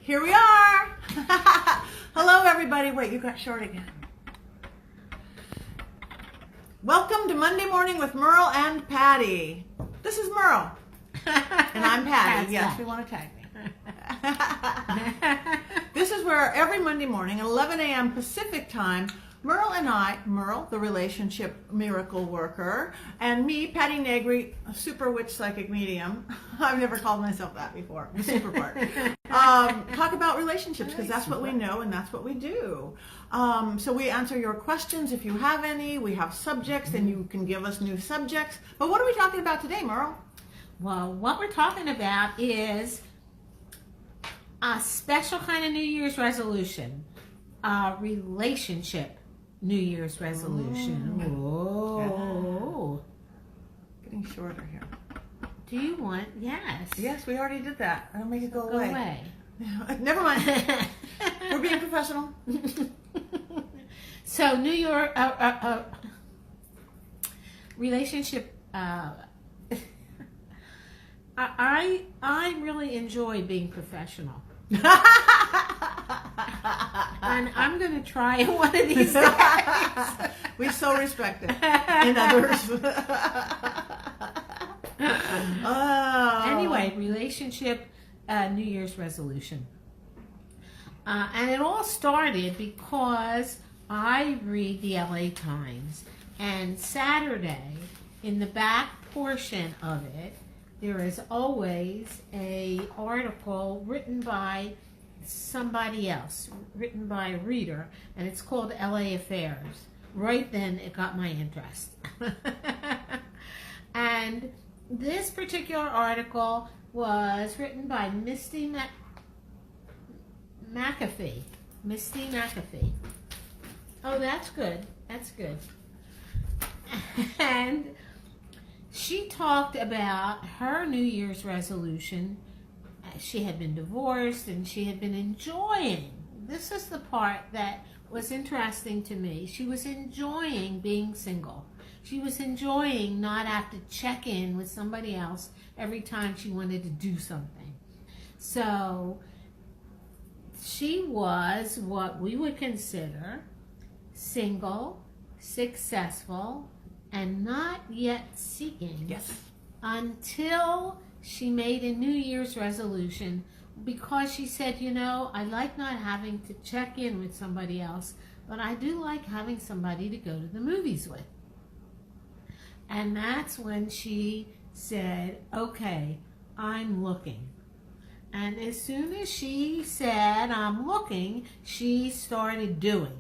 Here we are. Hello, everybody. Wait, you got short again. Welcome to Monday Morning with Merle and Patti. This is Merle. And I'm Patti. Yes, we want to tag me. This is where every Monday morning at 11 a.m. Pacific time, Merle and I, Merle, the relationship miracle worker, and me, Patti Negri, a super witch psychic medium. I've never called myself that before, the super part. Talk about relationships because that's what we know and that's what we do. So we answer your questions if you have any. We have subjects and you can give us new subjects. But what are we talking about today, Merle? Well, what we're talking about is a special kind of New Year's resolution, a relationship New Year's resolution. Whoa. Getting shorter here. Do you want? Yes. Yes, we already did that. I'll make it go away. Never mind. We're being professional. So New York relationship. I really enjoy being professional. And I'm going to try it one of these days. We so respect it in others. Anyway, relationship New Year's resolution. And it all started because I read the LA Times. And Saturday, in the back portion of it, there is always an article written by somebody else, written by a reader, and it's called LA Affairs. Right then, it got my interest. And this particular article was written by Misty McAfee. Misty McAfee. Oh, that's good. That's good. And she talked about her New Year's resolution. She had been divorced and she had been enjoying. This is the part that was interesting to me. She was enjoying being single. She was enjoying not have to check in with somebody else every time she wanted to do something. So she was what we would consider single, successful, and not yet seeking. Yes. Until she made a New Year's resolution because she said, you know, I like not having to check in with somebody else, but I do like having somebody to go to the movies with. And that's when she said, okay, I'm looking. And as soon as she said, I'm looking, she started doing.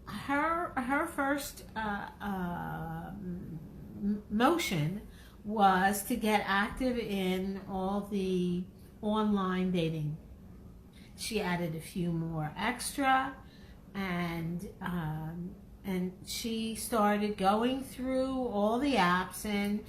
Her first motion was to get active in all the online dating. She added a few more extra, and she started going through all the apps and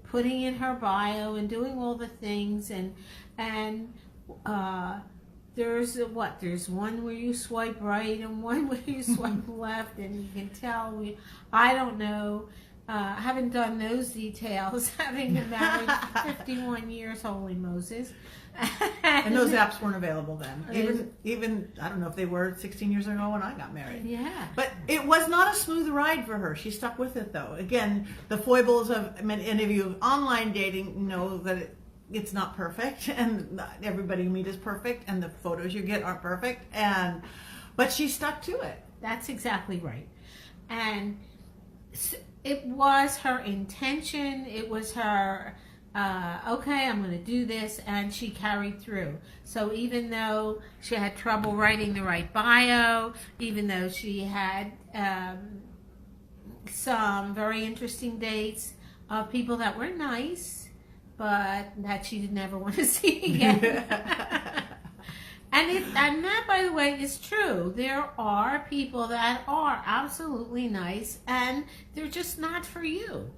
putting in her bio and doing all the things, and there's one where you swipe right and one where you swipe left, and you can tell I don't know. I haven't done those details, having been married 51 years, holy Moses. And those apps weren't available then. Even I don't know if they were 16 years ago when I got married. Yeah. But it was not a smooth ride for her. She stuck with it, though. Again, the foibles of any of you of online dating know that it's not perfect, and not everybody you meet is perfect, and the photos you get aren't perfect. But she stuck to it. That's exactly right. And it was her intention. It was her, okay, I'm going to do this, and she carried through. So even though she had trouble writing the right bio, even though she had some very interesting dates of people that were nice, but that she did never want to see again. And that, by the way, is true. There are people that are absolutely nice, and they're just not for you.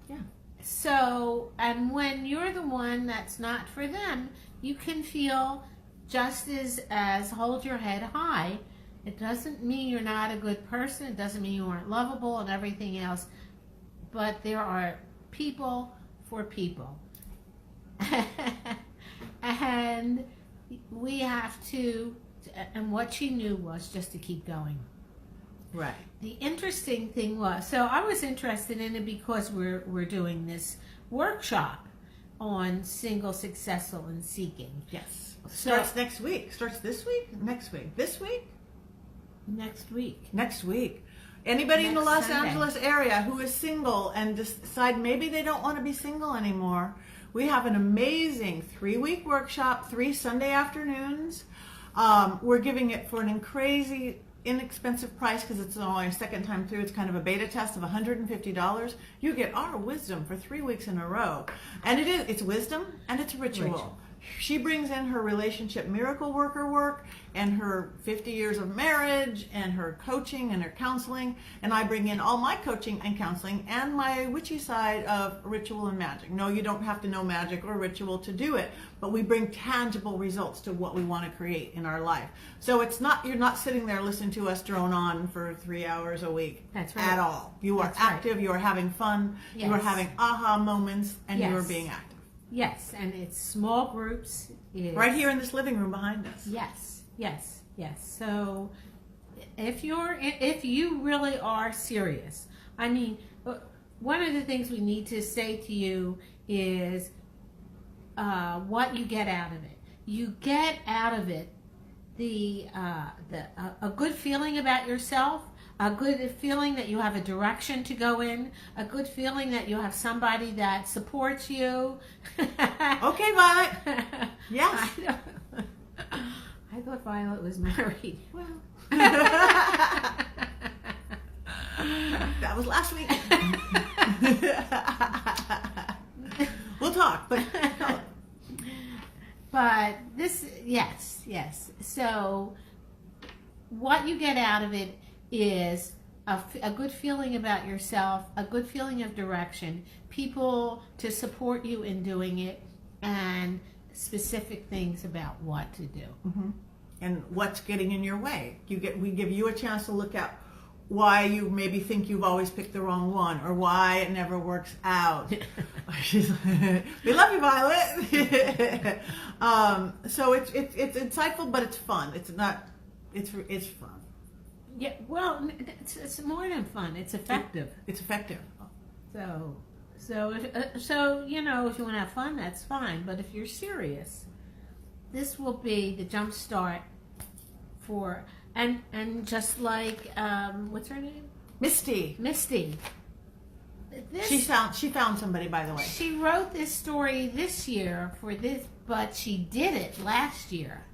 Yeah. So, and when you're the one that's not for them, you can feel just as hold your head high. It doesn't mean you're not a good person. It doesn't mean you aren't lovable and everything else. But there are people for people. And we have to, and what she knew was just to keep going. Right. The interesting thing was, so I was interested in it because we're doing this workshop on single, successful, and seeking. Yes. So, Starts next week. Starts this week? Next week. This week? next week. Next week. Anybody in the Next Los Sunday. Angeles area who is single and decide maybe they don't want to be single anymore, we have an amazing 3-week workshop, 3 Sunday afternoons. We're giving it for an crazy inexpensive price because it's only a second time through. It's kind of a beta test of $150. You get our wisdom for 3 weeks in a row. And it's wisdom and it's ritual. She brings in her relationship miracle worker work and her 50 years of marriage and her coaching and her counseling, and I bring in all my coaching and counseling and my witchy side of ritual and magic. No, you don't have to know magic or ritual to do it, but we bring tangible results to what we want to create in our life. So you're not sitting there listening to us drone on for 3 hours a week. That's right. At all. You are That's right. active, you are having fun, you are Yes. having aha moments, and you are Yes. being active. Yes, and it's small groups. Right here in this living room behind us. Yes, yes, yes. So if you really are serious, I mean, one of the things we need to say to you is what you get out of it. You get out of it a good feeling about yourself, a good feeling that you have a direction to go in, a good feeling that you have somebody that supports you. Okay, Violet. Yes. I thought Violet was married. Well, that was last week. We'll talk, but But this, yes. So what you get out of it is a good feeling about yourself, a good feeling of direction, people to support you in doing it, and specific things about what to do. and what's getting in your way. We give you a chance to look at why you maybe think you've always picked the wrong one, or why it never works out. We love you, Violet. So it's insightful, but it's fun. It's fun. Yeah, well, it's more than fun. It's effective. It's effective. So you know, if you want to have fun, that's fine. But if you're serious, this will be the jump start for and just like what's her name? Misty. This, She found somebody, by the way. she wrote this story this year for this, but she did it last year,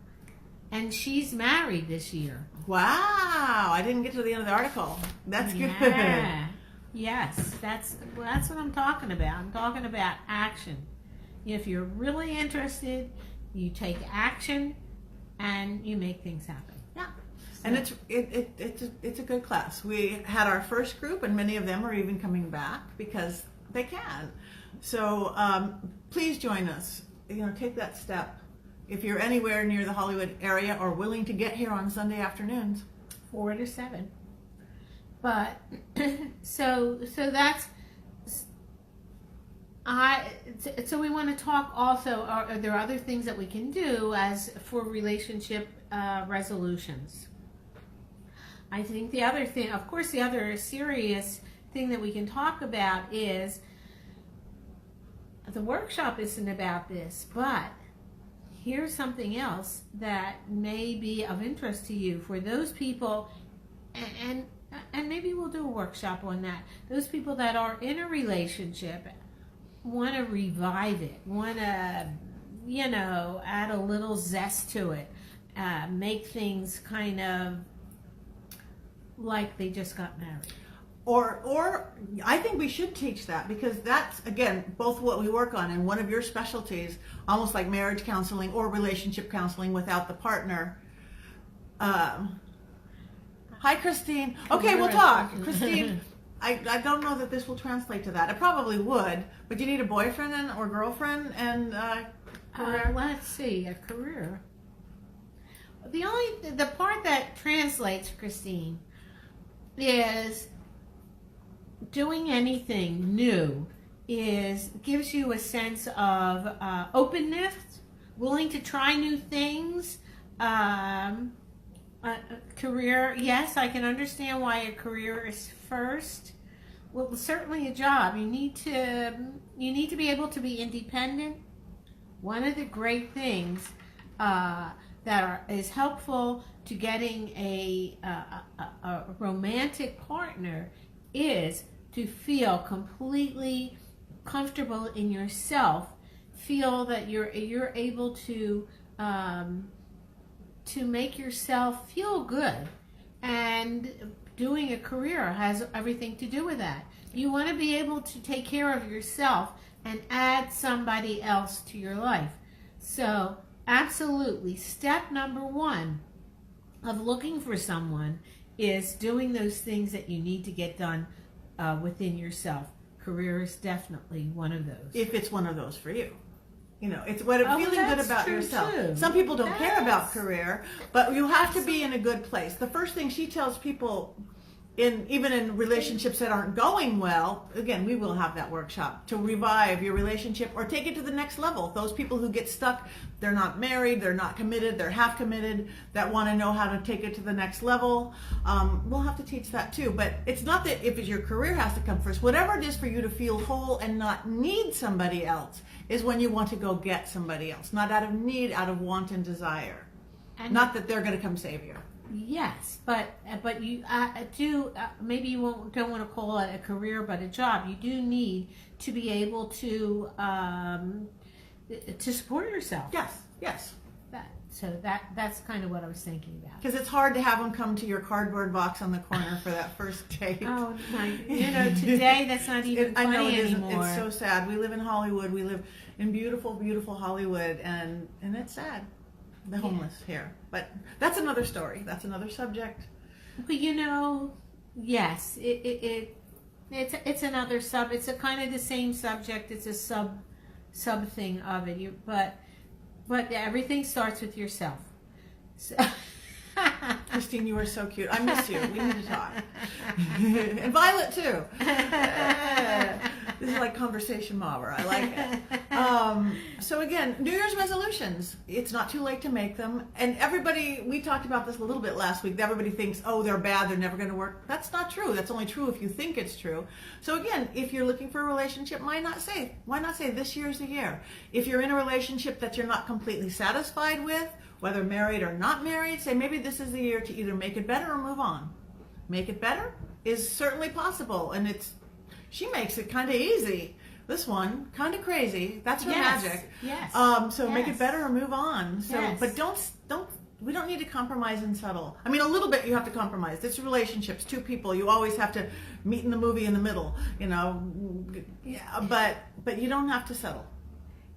and she's married this year. Wow, I didn't get to the end of the article. That's good. Yeah. Yes, that's what I'm talking about. I'm talking about action. If you're really interested, you take action and you make things happen. Yeah. And it's a good class. We had our first group, and many of them are even coming back because they can. So please join us. Take that step. If you're anywhere near the Hollywood area or willing to get here on Sunday afternoons, 4 to 7. But so that's so we want to talk also. Are there other things that we can do as for relationship resolutions? I think the other thing, of course, the other serious thing that we can talk about is the workshop isn't about this, but here's something else that may be of interest to you for those people, and maybe we'll do a workshop on that. Those people that are in a relationship want to revive it, want to, add a little zest to it, make things kind of like they just got married. Or I think we should teach that, because that's, again, both what we work on and one of your specialties, almost like marriage counseling or relationship counseling without the partner. Hi, Christine. Okay, we'll talk. Christine, I don't know that this will translate to that. It probably would, but you need a boyfriend or girlfriend and career. Let's see, a career. The part that translates, Christine, is doing anything new gives you a sense of openness, willing to try new things. A career, yes, I can understand why a career is first. Well, certainly a job. You need to be able to be independent. One of the great things is helpful to getting a romantic partner is to feel completely comfortable in yourself. Feel that you're able to make yourself feel good, and doing a career has everything to do with that. You want to be able to take care of yourself and add somebody else to your life. So absolutely, step number one of looking for someone is doing those things that you need to get done within yourself. Career is definitely one of those. If it's one of those for you. You know, it's what feeling good about yourself. Too. Some people don't care about career, but you have to be in a good place. The first thing she tells people, even in relationships that aren't going well, again, we will have that workshop to revive your relationship or take it to the next level. Those people who get stuck, they're not married, they're not committed, they're half committed, that want to know how to take it to the next level. We'll have to teach that too. But it's not that if your career has to come first. Whatever it is for you to feel whole and not need somebody else is when you want to go get somebody else. Not out of need, out of want and desire. And not that they're going to come save you. Yes, but you do maybe you don't want to call it a career, but a job. You do need to be able to support yourself. Yes. That's kind of what I was thinking about. Because it's hard to have them come to your cardboard box on the corner for that first date. Oh my! Today that's not even funny I know it anymore. Isn't. It's so sad. We live in Hollywood. We live in beautiful, beautiful Hollywood, and it's sad. The homeless here, but that's another story. That's another subject. But yes, it's another sub. It's a kind of the same subject. It's a sub thing of it. But everything starts with yourself. So. Christine, you are so cute. I miss you. We need to talk. And Violet too. This is like conversation mobber. I like it. So again, New Year's resolutions. It's not too late to make them. And everybody, we talked about this a little bit last week. Everybody thinks, oh, they're bad. They're never going to work. That's not true. That's only true if you think it's true. So again, if you're looking for a relationship, why not say this year's the year? If you're in a relationship that you're not completely satisfied with, whether married or not married, say maybe this is the year to either make it better or move on. Make it better is certainly possible, and she makes it kind of easy. This one, kind of crazy. That's her magic. Yes. So make it better or move on. So, but we don't need to compromise and settle. I mean, a little bit you have to compromise. It's relationships, two people. You always have to meet in the movie in the middle, Yeah, but you don't have to settle.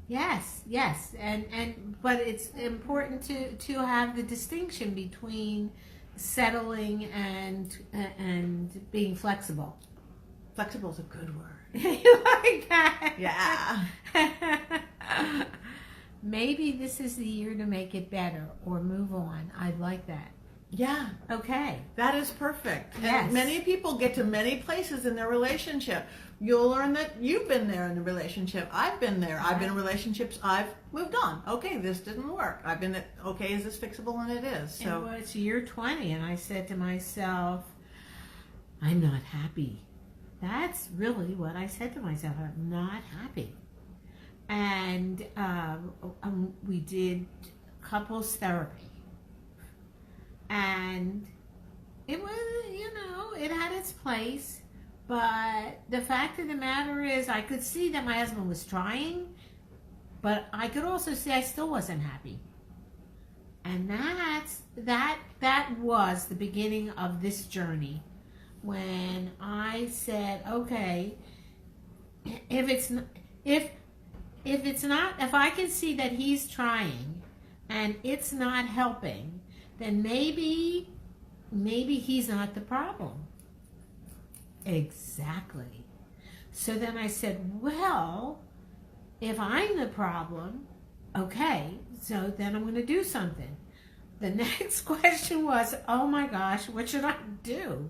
Yes, but it's important to have the distinction between settling and being flexible. Flexible is a good word. You like that? Yeah. Maybe this is the year to make it better or move on. I'd like that. Yeah. Okay. That is perfect. Yes. And many people get to many places in their relationship. You'll learn that you've been there in the relationship. I've been there. I've been in relationships. I've moved on. Okay, this didn't work. I've been okay, is this fixable? And it is. So it's year 20 and I said to myself, I'm not happy. That's really what I said to myself. I'm not happy. And we did couples therapy. And it was, it had its place. But the fact of the matter is, I could see that my husband was trying, but I could also see I still wasn't happy. And that was the beginning of this journey, when I said, okay, if I can see that he's trying and it's not helping, then maybe he's not the problem. Exactly. So then I said, well, if I'm the problem, okay, so then I'm going to do something. The next question was, oh my gosh, what should I do?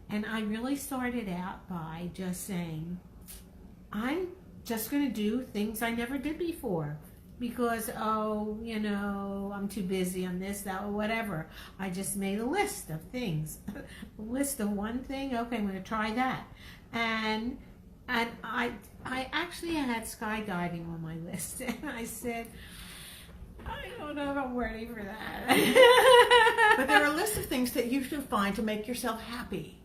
And I really started out by just saying, I'm just going to do things I never did before. because, oh, you know, I'm too busy on this, that, or whatever. I just made a list of things. A list of one thing, okay, I'm going to try that. And I actually had skydiving on my list. And I said, I don't know if I'm ready for that. But there are a list of things that you should find to make yourself happy.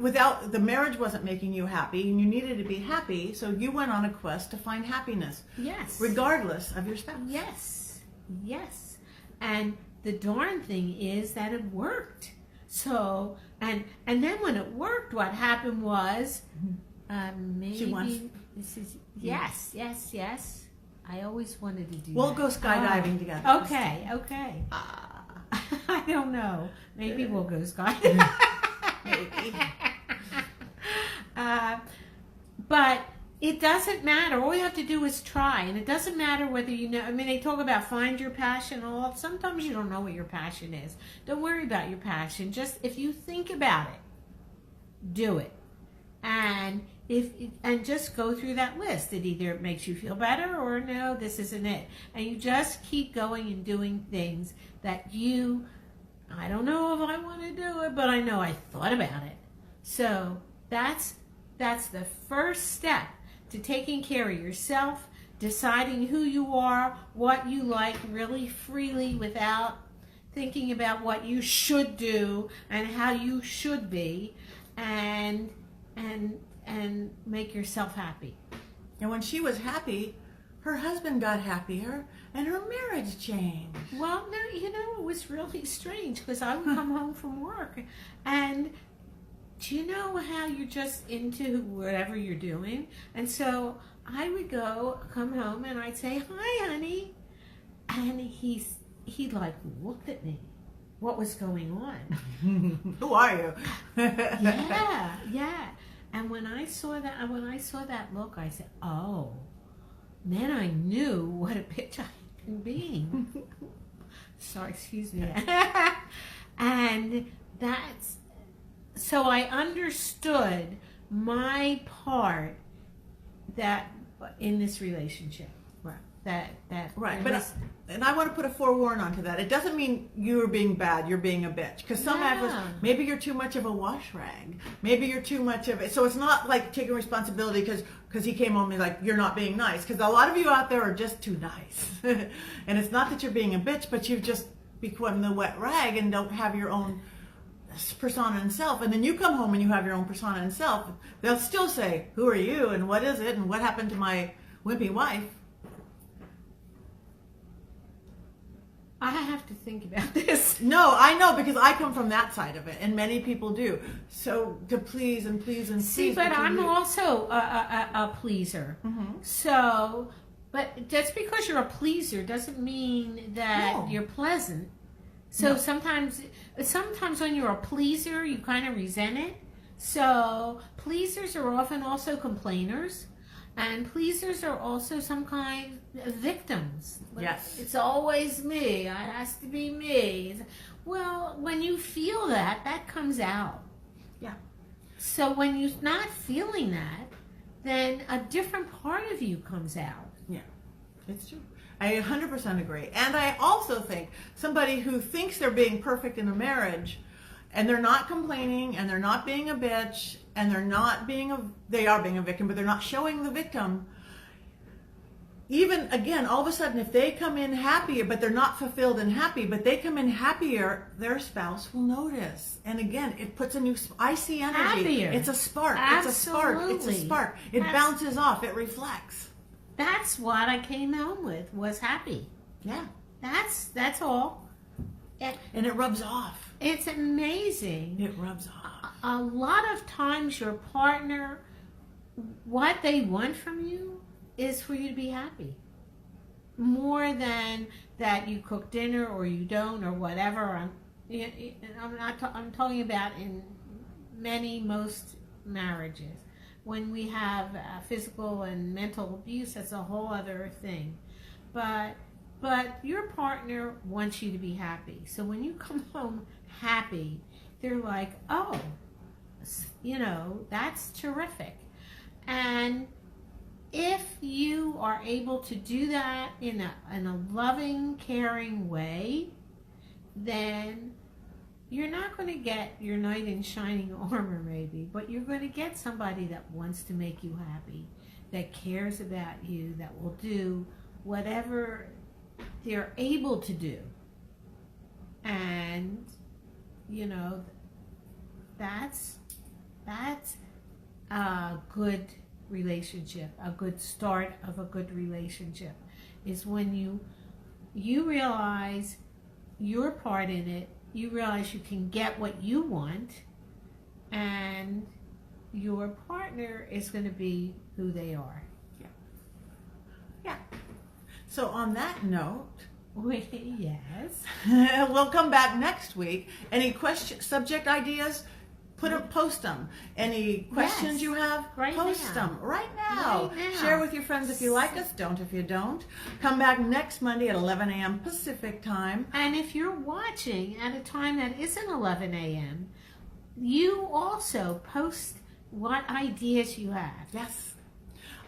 Without the marriage wasn't making you happy, and you needed to be happy, so you went on a quest to find happiness. Yes. Regardless of your spouse. Yes. Yes. And the darn thing is that it worked. So, and then when it worked, what happened was, maybe She wants. Yes. I always wanted to do We'll that. go skydiving together. Okay. I don't know. Maybe we'll go skydiving. Maybe. But it doesn't matter. All you have to do is try. And it doesn't matter whether you know. I mean, they talk about find your passion. All sometimes you don't know what your passion is. Don't worry about your passion. Just if you think about it, do it. And just go through that list. It either makes you feel better or no, this isn't it. And you just keep going and doing things that I don't know if I want to do it, but I know I thought about it. So that's the first step to taking care of yourself, deciding who you are, what you like really freely without thinking about what you should do and how you should be, and make yourself happy. And when she was happy, her husband got happier and her marriage changed. Well, no, you know, it was really strange because I would come home from work and do you know how you're just into whatever you're doing? And so I would come home and I'd say, hi, honey. And he like looked at me. What was going on? Who are you? Yeah. And when I saw that look, I said, oh. Then I knew what a bitch I had been being. Sorry, excuse me. And so I understood my part in this relationship. Right. Right, and I want to put a forewarn onto that. It doesn't mean you're being bad, you're being a bitch. Because some actors, maybe you're too much of a wash rag. Maybe you're too much of it. So it's not like taking responsibility because he came home and like, you're not being nice. Because a lot of you out there are just too nice. And it's not that you're being a bitch, but you've just become the wet rag and don't have your own persona and self. And then you come home and you have your own persona and self. They'll still say, who are you and what is it and what happened to my wimpy wife? I have to think about this. No, I know because I come from that side of it, and many people do. So to please and please and see, please. but I'm also a pleaser. Mm-hmm. So, but just because you're a pleaser doesn't mean that you're pleasant. So sometimes when you're a pleaser, you kind of resent it. So pleasers are often also complainers. And pleasers are also some kind of victims. Yes. It's always me. It has to be me. Well, when you feel that comes out. Yeah. So when you're not feeling that, then a different part of you comes out. Yeah, it's true. I 100% agree. And I also think somebody who thinks they're being perfect in a marriage and they're not complaining and they're not being a bitch and they are being a victim, but they're not showing the victim. Even again, all of a sudden, if they come in happier, but they're not fulfilled and happy, but they come in happier, their spouse will notice. And again, it puts a new, I see energy. Happier. It's a spark. Absolutely. It's a spark. It bounces off. It reflects. That's what I came home with, was happy. Yeah. That's all. And it rubs off. It's amazing. It rubs off. A lot of times your partner, what they want from you is for you to be happy. More than that you cook dinner or you don't or whatever. I'm talking about in most marriages. When we have physical and mental abuse, that's a whole other thing. But your partner wants you to be happy. So when you come home happy, they're like, oh, that's terrific. And if you are able to do that in a loving, caring way, then you're not going to get your knight in shining armor maybe, but you're going to get somebody that wants to make you happy, that cares about you, that will do whatever they're able to do. And, you know, that's a good relationship. A good start of a good relationship is when you realize your part in it, you realize you can get what you want, and your partner is going to be who they are. Yeah. So on that note, Yes. we'll come back next week. Any subject ideas? Post them. Any questions Yes. you have? Right post now. them right now. Right now. Share with your friends if you like us. Don't if you don't. Come back next Monday at 11 a.m. Pacific time. And if you're watching at a time that isn't 11 a.m., you also post what ideas you have. Yes.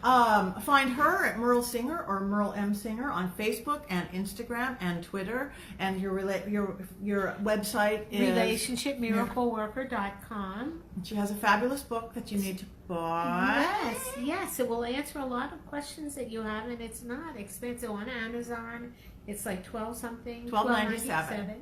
Find her at Merle Singer or Merle M. Singer on Facebook and Instagram and Twitter. And your website is RelationshipMiracleWorker.com. She has a fabulous book that you need to buy. Yes, it will answer a lot of questions that you have, and it's not expensive on Amazon. It's like $12.97.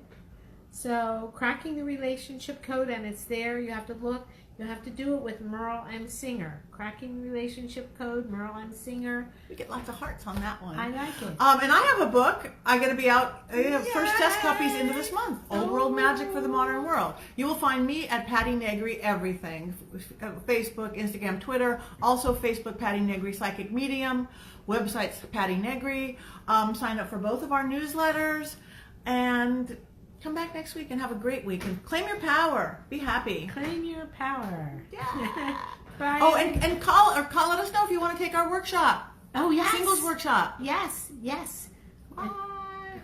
So, cracking the relationship code, and it's there. You have to look. You have to do it with Merle M. Singer. Cracking the relationship code, Merle M. Singer. We get lots of hearts on that one. I like it. And I have a book. I'm going to be out. First test copies into this month. Old World Magic for the Modern World. You will find me at Patti Negri everything. Facebook, Instagram, Twitter. Also Facebook, Patti Negri Psychic Medium. Website's Patti Negri. Sign up for both of our newsletters. And come back next week and have a great week. And claim your power. Be happy. Claim your power. Yeah. Bye. Oh, and call let us know if you want to take our workshop. Oh, yes. Singles workshop. Yes. Bye.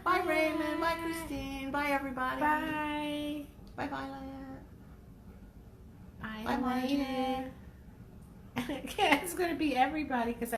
Bye, Raymond. Bye, Christine. Bye, everybody. Bye. Bye, Violet. Bye, Bye, Margie. It's going to be everybody because